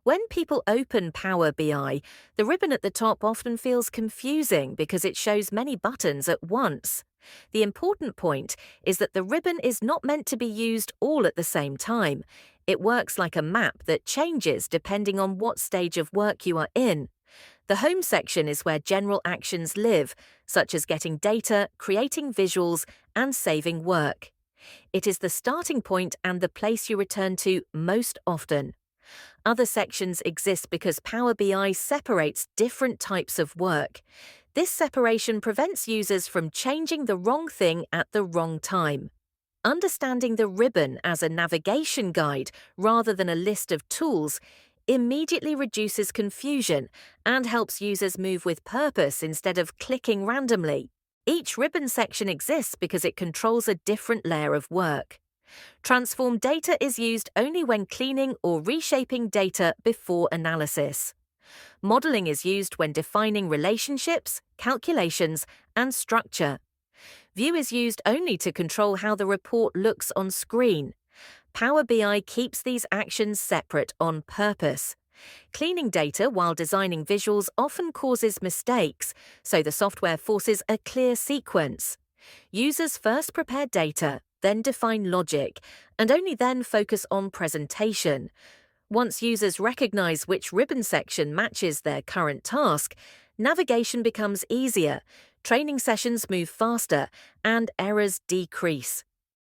When people open Power BI, the ribbon at the top often feels confusing because it shows many buttons at once. The important point is that the ribbon is not meant to be used all at the same time. It works like a map that changes depending on what stage of work you are in. The Home section is where general actions live, such as getting data, creating visuals, and saving work. It is the starting point and the place you return to most often. Other sections exist because Power BI separates different types of work. This separation prevents users from changing the wrong thing at the wrong time. Understanding the ribbon as a navigation guide rather than a list of tools immediately reduces confusion and helps users move with purpose instead of clicking randomly. Each ribbon section exists because it controls a different layer of work. Transform data is used only when cleaning or reshaping data before analysis. Modeling is used when defining relationships, calculations, and structure. View is used only to control how the report looks on screen. Power BI keeps these actions separate on purpose. Cleaning data while designing visuals often causes mistakes, so the software forces a clear sequence. Users first prepare data, then define logic, and only then focus on presentation. Once users recognize which ribbon section matches their current task, navigation becomes easier, training sessions move faster, and errors decrease.